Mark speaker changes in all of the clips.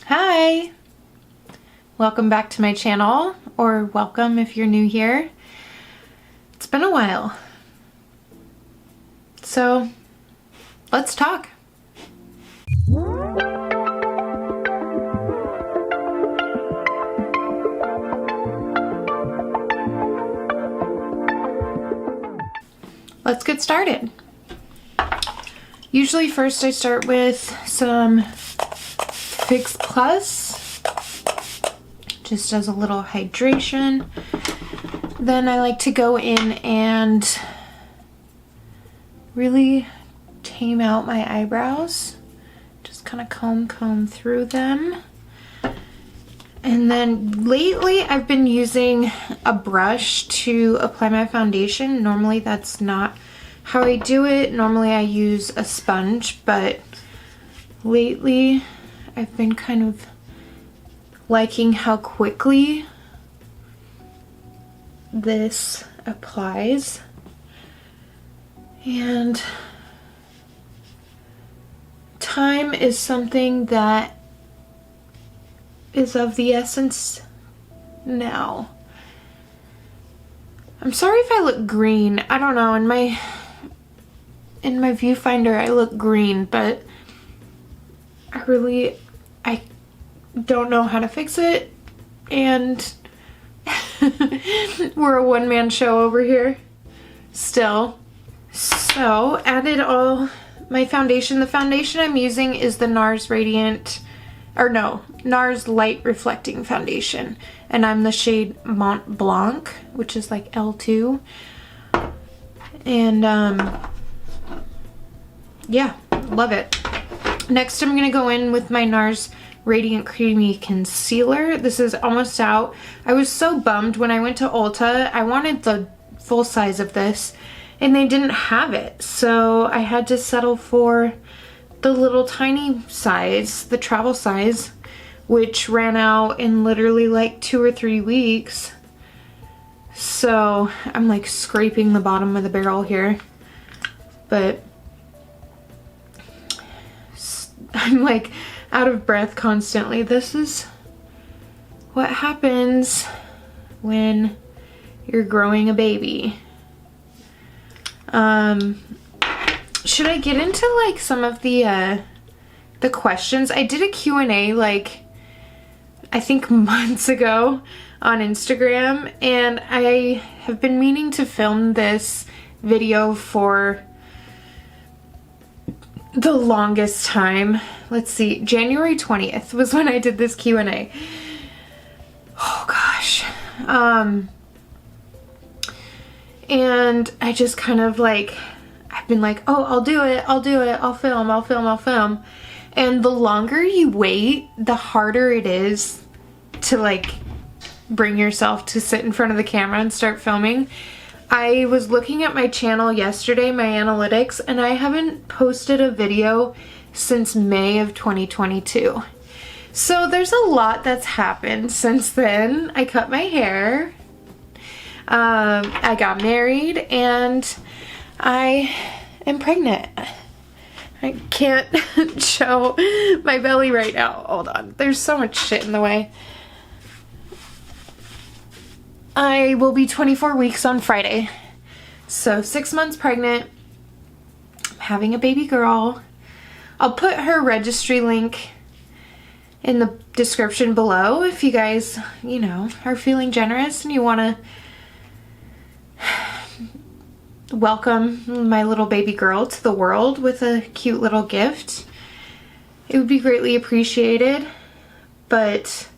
Speaker 1: Hi! Welcome back to my channel, or welcome if you're new here. It's been a while. So, let's talk. Let's get started. Usually first I start with some Fix Plus, just as a little hydration. Then I like to go in and really tame out my eyebrows. Just kind of comb through them. And then lately I've been using a brush to apply my foundation. Normally that's not how I do it. Normally I use a sponge, but lately I've been kind of liking how quickly this applies. And time is something that is of the essence now. I'm sorry if I look green. I don't know, in my viewfinder I look green, but I don't know how to fix it, and we're a one-man show over here still. So added all my foundation. The foundation I'm using is the Nars Nars Light Reflecting Foundation, and I'm the shade Mont Blanc, which is like L2. And yeah, love it. Next I'm gonna go in with my Nars Radiant Creamy Concealer. This is almost out. I was so bummed when I went to Ulta. I wanted the full size of this and they didn't have it, so I had to settle for the little tiny size, the travel size, which ran out in literally like 2 or 3 weeks. So I'm like scraping the bottom of the barrel here, but I'm like out of breath constantly. This is what happens when you're growing a baby. Should I get into like some of the questions? I did a Q&A like I think months ago on Instagram, and I have been meaning to film this video for the longest time. Let's see, January 20th was when I did this Q&A. Oh gosh. And I just kind of like, I've been like, oh, I'll do it, I'll film. And the longer you wait, the harder it is to like bring yourself to sit in front of the camera and start filming. I was looking at my channel yesterday, my analytics, and I haven't posted a video since May of 2022. So there's a lot that's happened since then. I cut my hair, I got married, and I am pregnant. I can't show my belly right now. Hold on, there's so much shit in the way. I will be 24 weeks on Friday. So 6 months pregnant. I'm having a baby girl. I'll put her registry link in the description below if you guys, you know, are feeling generous and you want to welcome my little baby girl to the world with a cute little gift. It would be greatly appreciated. But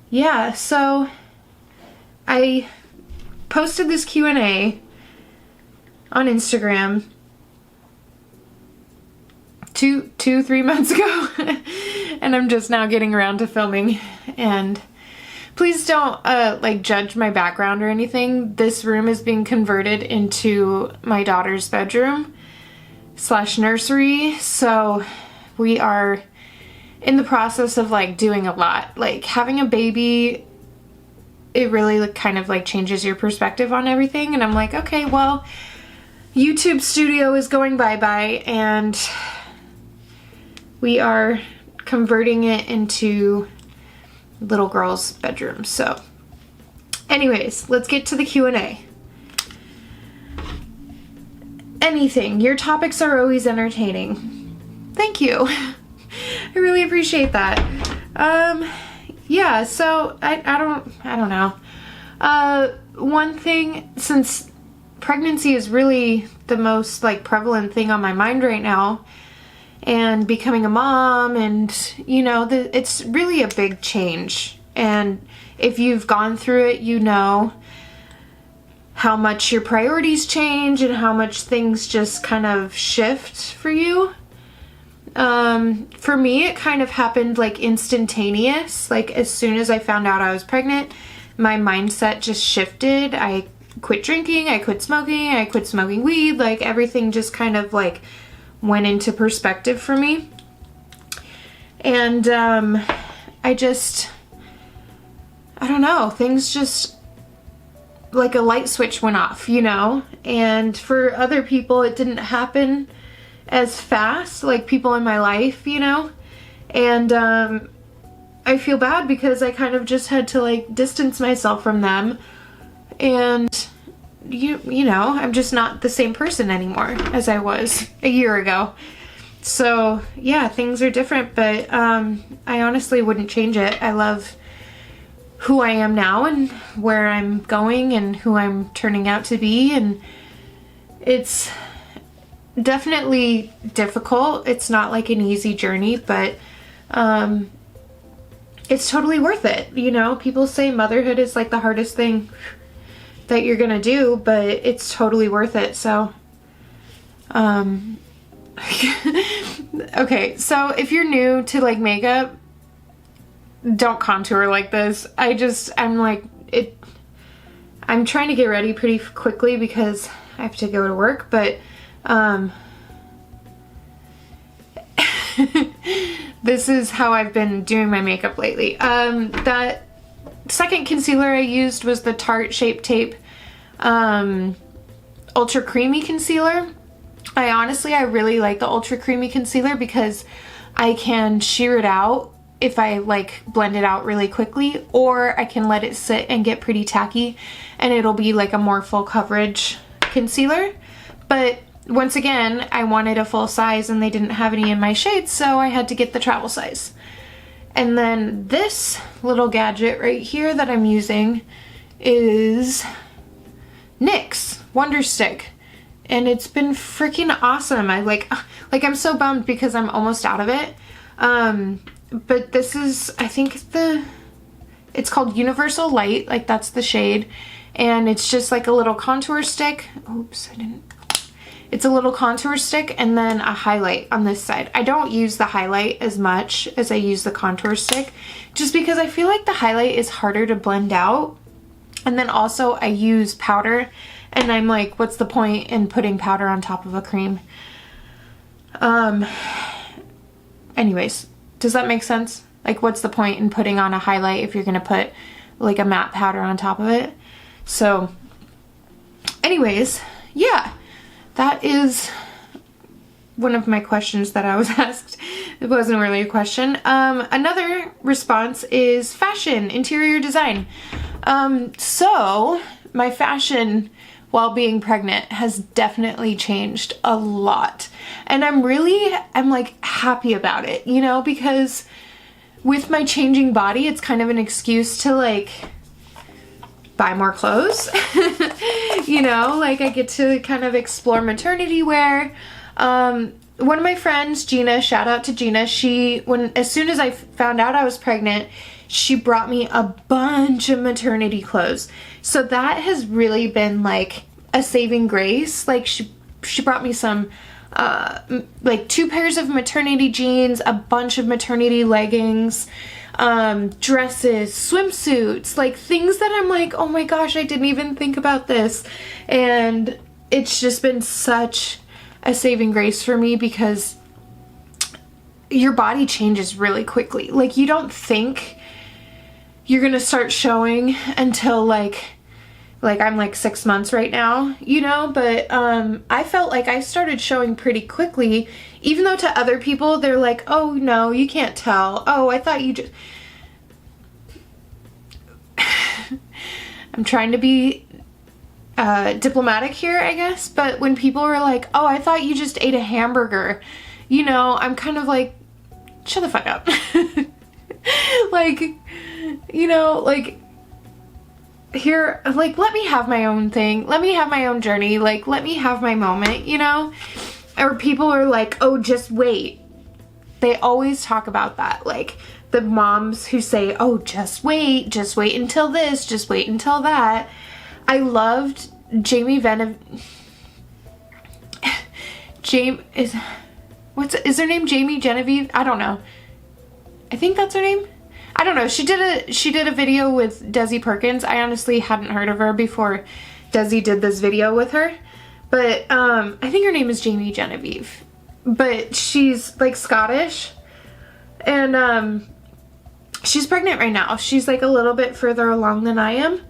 Speaker 1: yeah, so I posted this Q&A on Instagram 3 months ago and I'm just now getting around to filming. And please don't like judge my background or anything. This room is being converted into my daughter's bedroom / nursery, so we are in the process of like doing a lot. Like having a baby, it really kind of like changes your perspective on everything, and I'm like, okay, well, YouTube studio is going bye-bye and we are converting it into little girls' bedrooms. So anyways, let's get to the Q&A. Anything. Your topics are always entertaining. Thank you. I really appreciate that. Yeah, so I don't know. One thing, since pregnancy is really the most like prevalent thing on my mind right now, and becoming a mom, and you know, it's really a big change. And if you've gone through it, you know how much your priorities change and how much things just kind of shift for you. For me, it kind of happened like instantaneous. Like as soon as I found out I was pregnant, my mindset just shifted. I quit drinking, I quit smoking weed, like everything just kind of like went into perspective for me. And I don't know, things just like a light switch went off, you know? And for other people, it didn't happen as fast, like people in my life, you know? And I feel bad because I kind of just had to like distance myself from them. And you know, I'm just not the same person anymore as I was a year ago. So yeah, things are different, but I honestly wouldn't change it. I love who I am now and where I'm going and who I'm turning out to be, and it's definitely difficult. It's not like an easy journey, but it's totally worth it. You know, people say motherhood is like the hardest thing that you're gonna do, but it's totally worth it. So okay, so if you're new to like makeup, don't contour like this. I'm like, I'm trying to get ready pretty quickly because I have to go to work, but this is how I've been doing my makeup lately. That second concealer I used was the Tarte Shape Tape Ultra Creamy Concealer. I really like the Ultra Creamy Concealer because I can sheer it out if I like blend it out really quickly, or I can let it sit and get pretty tacky and it'll be like a more full coverage concealer. But once again, I wanted a full size and they didn't have any in my shades, so I had to get the travel size. And then this little gadget right here that I'm using is NYX Wonder Stick, and it's been freaking awesome. I'm so bummed because I'm almost out of it. But this is, I think it's called Universal Light, like that's the shade, and it's just like a little contour stick. Oops, it's a little contour stick and then a highlight on this side. I don't use the highlight as much as I use the contour stick, just because I feel like the highlight is harder to blend out. And then also I use powder, and I'm like, what's the point in putting powder on top of a cream? Anyways, does that make sense? Like, what's the point in putting on a highlight if you're gonna put like a matte powder on top of it? So anyways, yeah, that is one of my questions that I was asked. It wasn't really a question. Another response is fashion, interior design. So my fashion while being pregnant has definitely changed a lot. And I'm like happy about it, you know, because with my changing body, it's kind of an excuse to like buy more clothes. You know, like I get to kind of explore maternity wear. One of my friends, Gina, shout out to Gina, as soon as I found out I was pregnant, she brought me a bunch of maternity clothes. So that has really been like a saving grace. Like she brought me some like 2 pairs of maternity jeans, a bunch of maternity leggings, dresses, swimsuits, like things that I'm like, oh my gosh, I didn't even think about this. And it's just been such a saving grace for me because your body changes really quickly. Like you don't think you're gonna start showing until like Like I'm like 6 months right now, you know, but I felt like I started showing pretty quickly, even though to other people they're like, oh no, you can't tell. Oh, I thought you just... I'm trying to be diplomatic here, I guess, but when people are like, oh, I thought you just ate a hamburger, you know, I'm kind of like, shut the fuck up. Like, you know, like, here, like, let me have my own thing. Let me have my own journey. Like, let me have my moment, you know? Or people are like, oh, just wait. They always talk about that. Like, the moms who say, oh, just wait until this, just wait until that. I loved Jamie is her name Jamie Genevieve? I don't know. I think that's her name. I don't know. She did a video with Desi Perkins. I honestly hadn't heard of her before Desi did this video with her. But I think her name is Jamie Genevieve. But she's like Scottish. And she's pregnant right now. She's like a little bit further along than I am.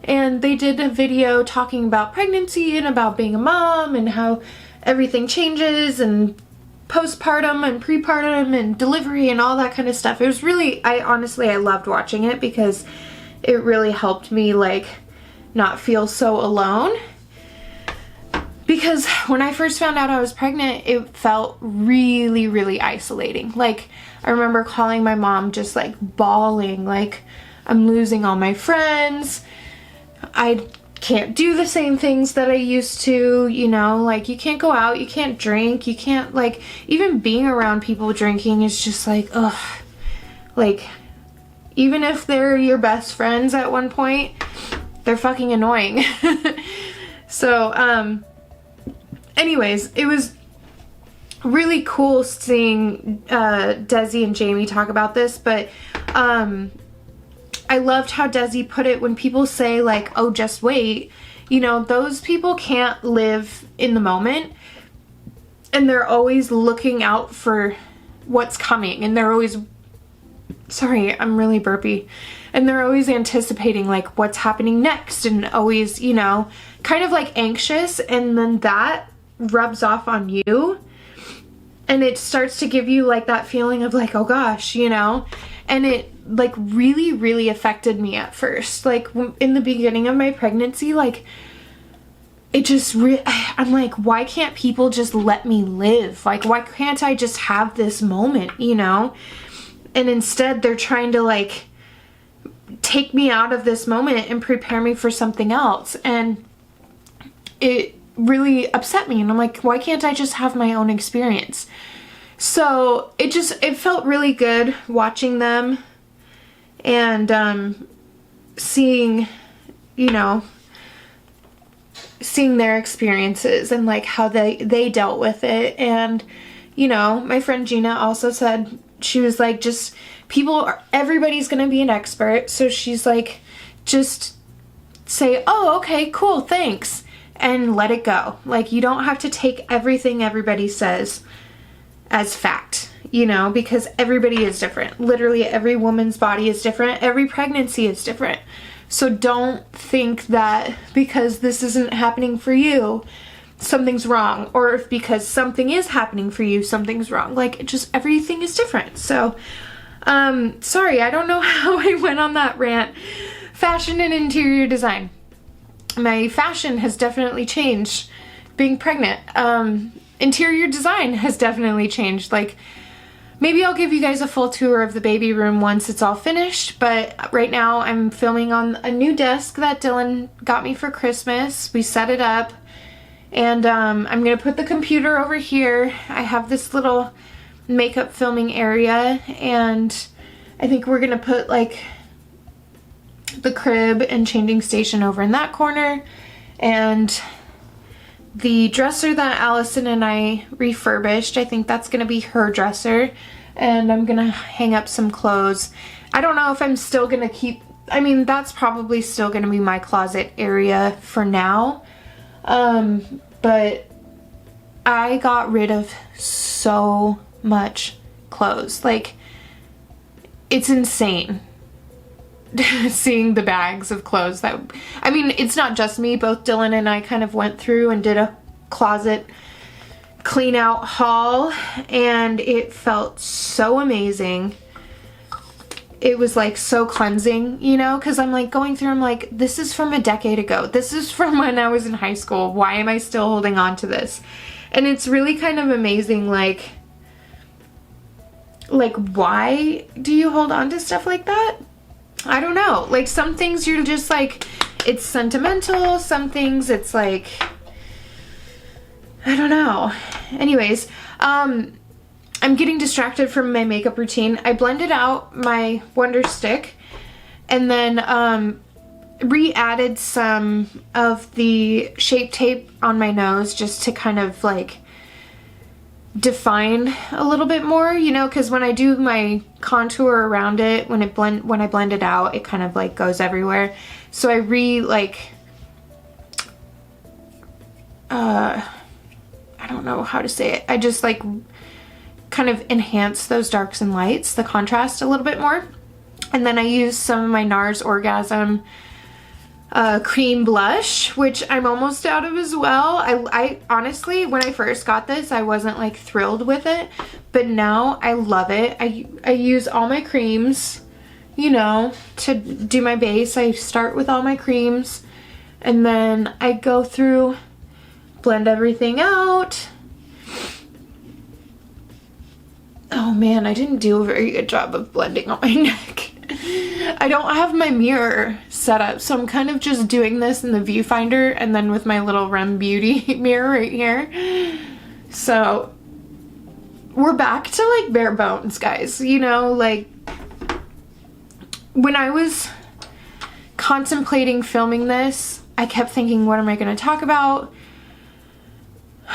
Speaker 1: And they did a video talking about pregnancy and about being a mom and how everything changes and postpartum and prepartum and delivery and all that kind of stuff. It was really, I loved watching it because it really helped me like not feel so alone. Because when I first found out I was pregnant, it felt really, really isolating. Like, I remember calling my mom just like bawling, like, I'm losing all my friends. I can't do the same things that I used to, you know, like you can't go out, you can't drink, you can't, like, even being around people drinking is just like, ugh. Like, even if they're your best friends at one point, they're fucking annoying. So, anyways, it was really cool seeing Desi and Jamie talk about this, but I loved how Desi put it when people say like, oh, just wait, you know, those people can't live in the moment and they're always looking out for what's coming and they're always, sorry, I'm really burpy, and they're always anticipating like what's happening next and always, you know, kind of like anxious, and then that rubs off on you and it starts to give you like that feeling of like, oh gosh, you know, and it like really, really affected me at first. Like in the beginning of my pregnancy, like it just I'm like, why can't people just let me live? Like, why can't I just have this moment, you know? And instead they're trying to like take me out of this moment and prepare me for something else. And it really upset me. And I'm like, why can't I just have my own experience? So it felt really good watching them and seeing, you know, seeing their experiences and like how they dealt with it. And, you know, my friend Gina also said, she was like, just everybody's gonna be an expert. So she's like, just say, oh, okay, cool, thanks. And let it go. Like, you don't have to take everything everybody says as fact, you know, because everybody is different. Literally every woman's body is different. Every pregnancy is different. So don't think that because this isn't happening for you, something's wrong. Or if because something is happening for you, something's wrong. Like, just everything is different. So, sorry, I don't know how I went on that rant. Fashion and interior design. My fashion has definitely changed being pregnant. Interior design has definitely changed. Like, maybe I'll give you guys a full tour of the baby room once it's all finished, but right now I'm filming on a new desk that Dylan got me for Christmas. We set it up, and I'm gonna put the computer over here. I have this little makeup filming area, and I think we're gonna put like the crib and changing station over in that corner, and the dresser that Allison and I refurbished, I think that's gonna be her dresser, and I'm gonna hang up some clothes. I don't know if I'm still gonna keep, I mean, that's probably still gonna be my closet area for now, but I got rid of so much clothes. Like, it's insane. seeing the bags of clothes that, I mean, it's not just me, both Dylan and I kind of went through and did a closet clean out haul, and it felt so amazing. It was like so cleansing, you know, because I'm like going through, I'm like, this is from a decade ago. This is from when I was in high school. Why am I still holding on to this? And it's really kind of amazing, like why do you hold on to stuff like that? I don't know. Like some things you're just like, it's sentimental. Some things it's like, I don't know. Anyways, I'm getting distracted from my makeup routine. I blended out my Wonder Stick and then re-added some of the Shape Tape on my nose just to kind of like define a little bit more, you know, because when I do my contour around it, when I blend it out, it kind of like goes everywhere. So I I don't know how to say it. I just like kind of enhance those darks and lights, the contrast a little bit more. And then I use some of my Nars Orgasm cream blush, which I'm almost out of as well. I honestly, when I first got this, I wasn't like thrilled with it, but now I love it. I use all my creams, you know, to do my base. I start with all my creams and then I go through, blend everything out. Oh man, I didn't do a very good job of blending on my neck. I don't have my mirror set up, so I'm kind of just doing this in the viewfinder and then with my little REM Beauty mirror right here. So we're back to like bare bones, guys. You know, like when I was contemplating filming this, I kept thinking, what am I going to talk about?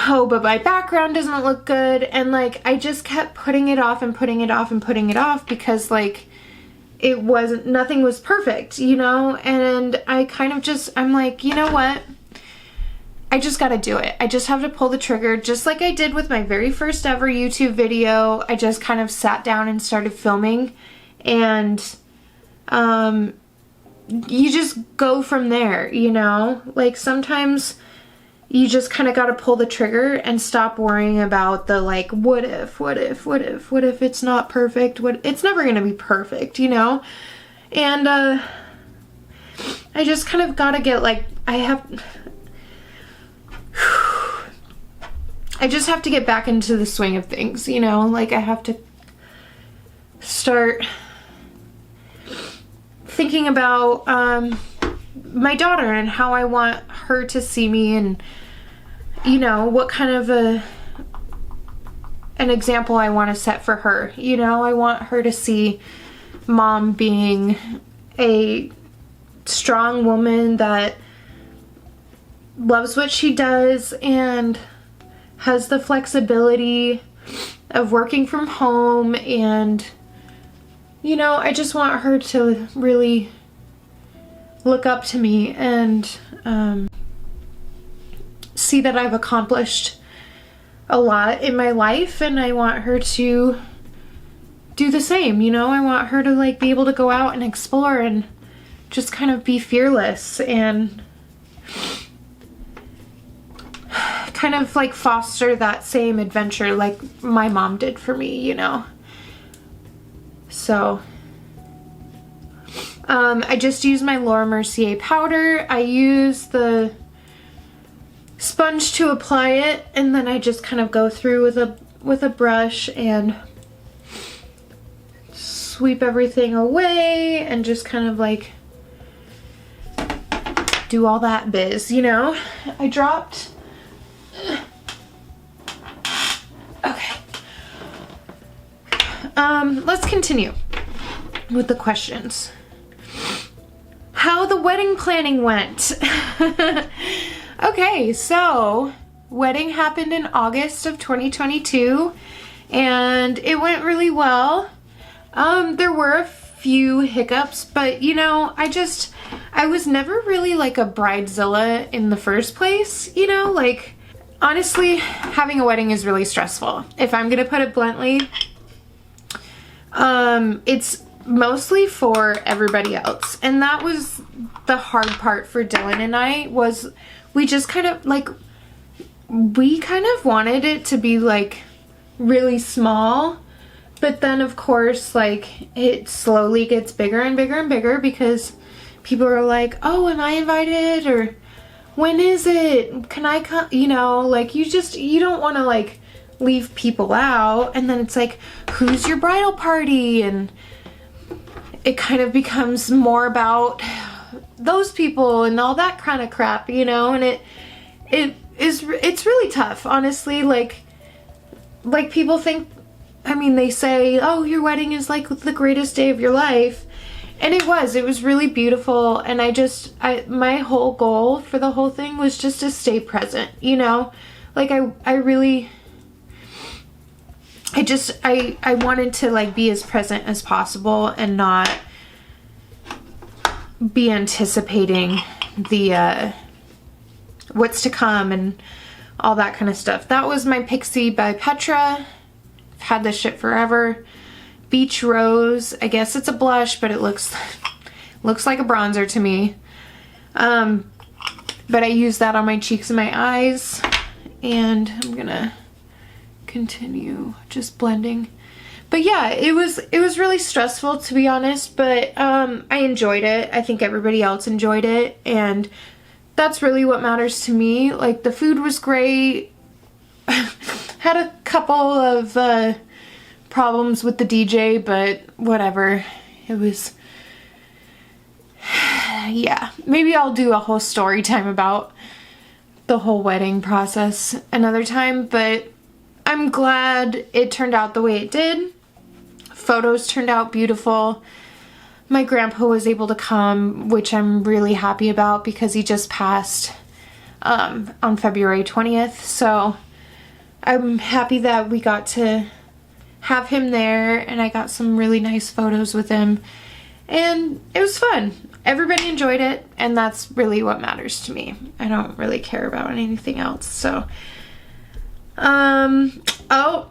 Speaker 1: Oh, but my background doesn't look good. And like, I just kept putting it off and putting it off and putting it off because like, nothing was perfect, you know? And I kind of just, I'm like, you know what? I just gotta do it. I just have to pull the trigger, just like I did with my very first ever YouTube video. I just kind of sat down and started filming, and you just go from there, you know? Like sometimes you just kind of got to pull the trigger and stop worrying about the like, what if it's not perfect? It's never going to be perfect, you know? And I just kind of got to get like, I just have to get back into the swing of things, you know? Like I have to start thinking about my daughter and how I want her to see me, and you know, what kind of an example I want to set for her. You know, I want her to see mom being a strong woman that loves what she does and has the flexibility of working from home, and you know, I just want her to really look up to me and see that I've accomplished a lot in my life, and I want her to do the same, you know? I want her to like be able to go out and explore and just kind of be fearless and kind of like foster that same adventure like my mom did for me, you know? So I just use my Laura Mercier powder. I use the sponge to apply it, and then I just kind of go through with a brush and sweep everything away and just kind of like do all that biz, you know? I dropped... Okay. Let's continue with the questions. How the wedding planning went. Okay, so wedding happened in August of 2022 and it went really well. There were a few hiccups, but you know, I was never really like a bridezilla in the first place, you know? Like, honestly, having a wedding is really stressful. If I'm gonna put it bluntly, it's mostly for everybody else. And that was the hard part for Dylan and I, was we just kind of like, we kind of wanted it to be like really small, but then of course like it slowly gets bigger and bigger and bigger because people are like, oh, am I invited, or when is it, can I come, you know, like you don't want to like leave people out, and then it's like, who's your bridal party, and it kind of becomes more about those people and all that kind of crap, you know, and it's really tough, honestly. Like people think, I mean, they say, oh, your wedding is like the greatest day of your life, and it was really beautiful, and my whole goal for the whole thing was just to stay present, you know, like I wanted to like be as present as possible and not be anticipating the what's to come and all that kind of stuff. That was my Pixi by Petra. I've had this shit forever. Beach Rose. I guess it's a blush, but it looks like a bronzer to me. But I use that on my cheeks and my eyes, and I'm gonna continue just blending. But yeah, it was really stressful, to be honest, but I enjoyed it. I think everybody else enjoyed it, and that's really what matters to me. Like, the food was great. Had a couple of problems with the DJ, but whatever. It was, yeah, maybe I'll do a whole story time about the whole wedding process another time, but I'm glad it turned out the way it did. Photos turned out beautiful. My grandpa was able to come, which I'm really happy about because he just passed on February 20th. So I'm happy that we got to have him there, and I got some really nice photos with him, and it was fun. Everybody enjoyed it, and that's really what matters to me. I don't really care about anything else. So oh,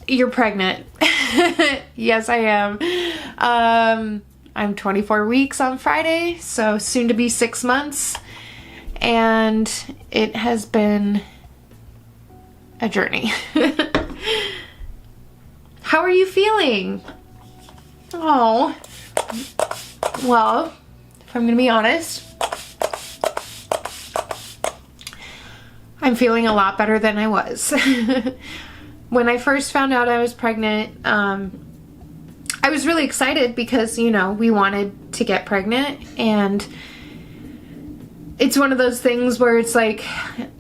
Speaker 1: you're pregnant. Yes, I am. I'm 24 weeks on Friday, so soon to be 6 months, and it has been a journey. How are you feeling? Oh, well, if I'm gonna be honest, I'm feeling a lot better than I was. When I first found out I was pregnant, I was really excited because, you know, we wanted to get pregnant, and it's one of those things where it's like,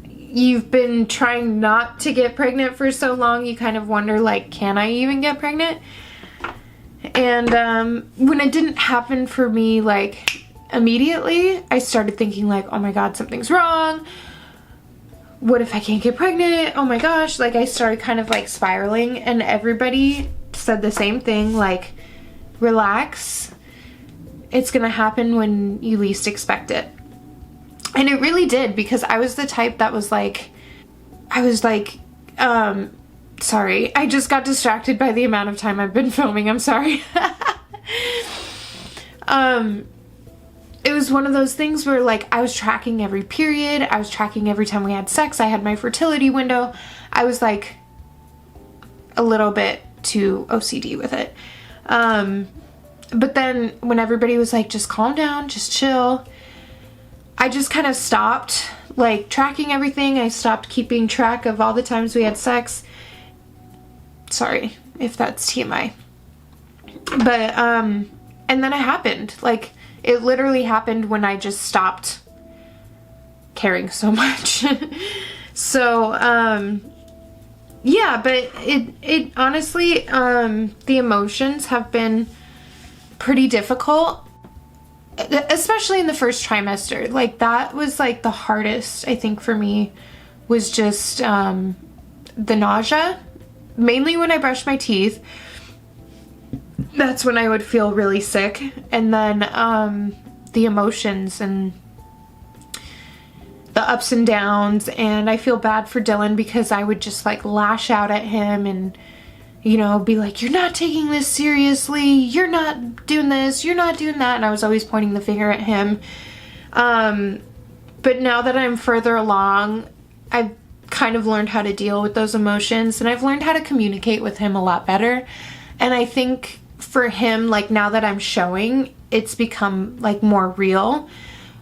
Speaker 1: you've been trying not to get pregnant for so long, you kind of wonder, like, can I even get pregnant? And when it didn't happen for me, like, immediately, I started thinking, like, oh my god, something's wrong. What if I can't get pregnant? Oh my gosh. Like, I started kind of like spiraling, and everybody said the same thing, like, relax. It's gonna happen when you least expect it. And it really did, because I was the type that was like, sorry, I just got distracted by the amount of time I've been filming, I'm sorry. It was one of those things where, like, I was tracking every period, I was tracking every time we had sex, I had my fertility window. I was like a little bit too OCD with it. But then when everybody was like, just calm down, just chill, I just kind of stopped, like, tracking everything. I stopped keeping track of all the times we had sex. Sorry if that's TMI. But, and then it happened. Like, it literally happened when I just stopped caring so much. So, yeah, but it honestly, the emotions have been pretty difficult, especially in the first trimester. Like, that was like the hardest, I think, for me, was just the nausea. Mainly when I brushed my teeth, that's when I would feel really sick. And then the emotions and the ups and downs, and I feel bad for Dylan because I would just like lash out at him and, you know, be like, you're not taking this seriously, you're not doing this, you're not doing that, and I was always pointing the finger at him. But now that I'm further along, I've kind of learned how to deal with those emotions, and I've learned how to communicate with him a lot better. And I think for him, like, now that I'm showing, it's become like more real.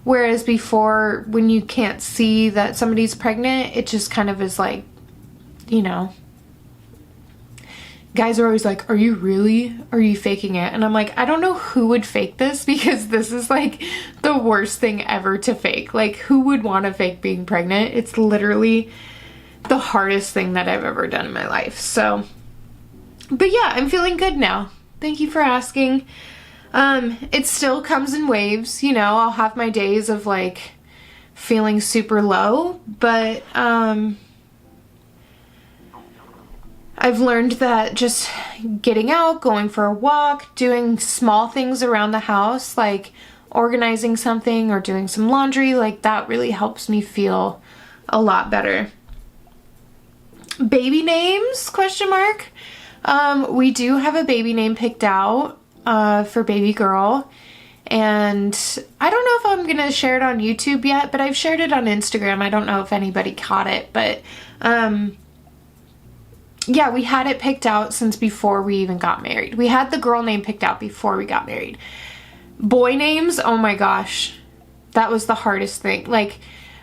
Speaker 1: Whereas before, when you can't see that somebody's pregnant, it just kind of is like, you know, guys are always like, are you really? Are you faking it? And I'm like, I don't know who would fake this, because this is like the worst thing ever to fake. Like, who would want to fake being pregnant? It's literally the hardest thing that I've ever done in my life. So, but yeah, I'm feeling good now. Thank you for asking. It still comes in waves, you know, I'll have my days of like feeling super low, but, I've learned that just getting out, going for a walk, doing small things around the house, like organizing something or doing some laundry, like that really helps me feel a lot better. Baby names, question mark. We do have a baby name picked out for baby girl, and I don't know if I'm gonna share it on YouTube yet, but I've shared it on Instagram. I don't know if anybody caught it, but yeah, we had it picked out since before we even got married. We had the girl name picked out before we got married. Boy names, oh my gosh, that was the hardest thing. Like,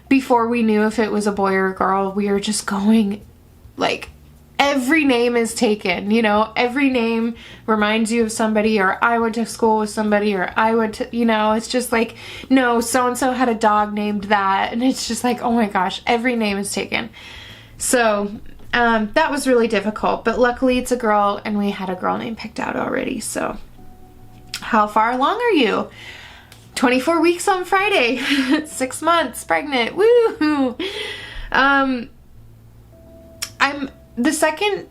Speaker 1: before we knew if it was a boy or a girl, we were just going, like, every name is taken, you know, every name reminds you of somebody, or I went to school with somebody, or I went to, you know, it's just like, no, so-and-so had a dog named that, and it's just like, oh my gosh, every name is taken. So, that was really difficult, but luckily it's a girl, and we had a girl name picked out already. So, how far along are you? 24 weeks on Friday. 6 months pregnant. Woo! The second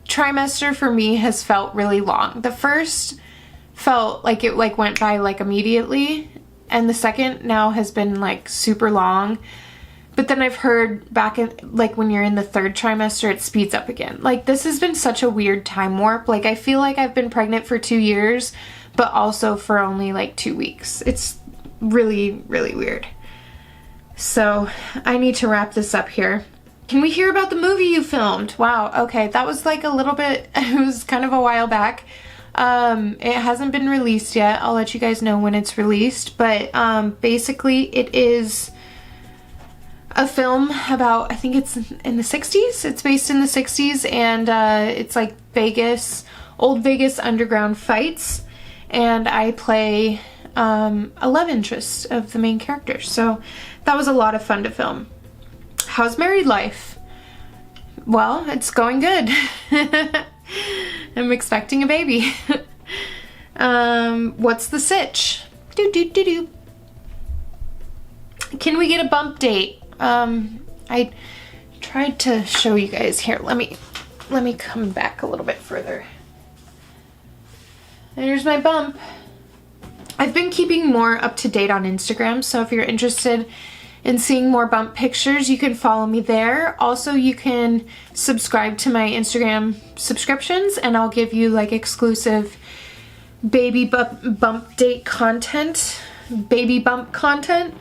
Speaker 1: trimester for me has felt really long. The first felt like it like went by like immediately, and the second now has been like super long. But then I've heard back in, like, when you're in the third trimester, it speeds up again. Like, this has been such a weird time warp. Like, I feel like I've been pregnant for 2 years, but also for only like 2 weeks. It's really, really weird. So I need to wrap this up here. Can we hear about the movie you filmed? Wow, okay, that was like a little bit, it was kind of a while back. It hasn't been released yet. I'll let you guys know when it's released, but basically it is a film about, I think it's in the 60s. It's based in the 60s, and it's like Vegas, old Vegas underground fights, and I play a love interest of the main character. So that was a lot of fun to film. How's married life? Well, it's going good. I'm expecting a baby. What's the sitch? Can we get a bump date? I tried to show you guys here. Let me come back a little bit further. There's my bump. I've been keeping more up to date on Instagram, so if you're interested in seeing more bump pictures, you can follow me there. Also, you can subscribe to my Instagram subscriptions, and I'll give you like exclusive baby bump date content, baby bump content,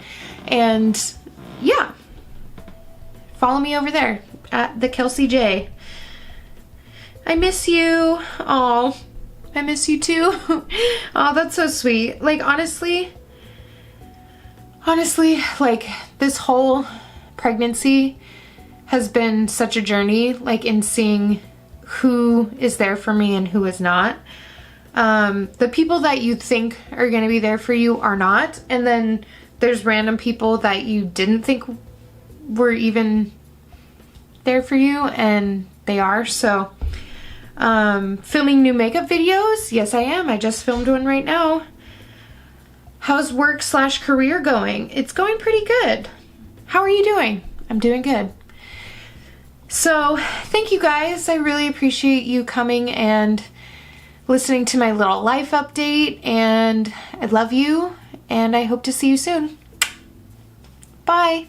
Speaker 1: and yeah, follow me over there at the Kelsey J. I miss you. Oh, I miss you too. Oh, that's so sweet. Like, honestly, like, this whole pregnancy has been such a journey, like, in seeing who is there for me and who is not. The people that you think are going to be there for you are not, and then there's random people that you didn't think were even there for you, and they are. So, filming new makeup videos? Yes, I am. I just filmed one right now. How's work/career going? It's going pretty good. How are you doing? I'm doing good. So, thank you guys. I really appreciate you coming and listening to my little life update, and I love you, and I hope to see you soon. Bye.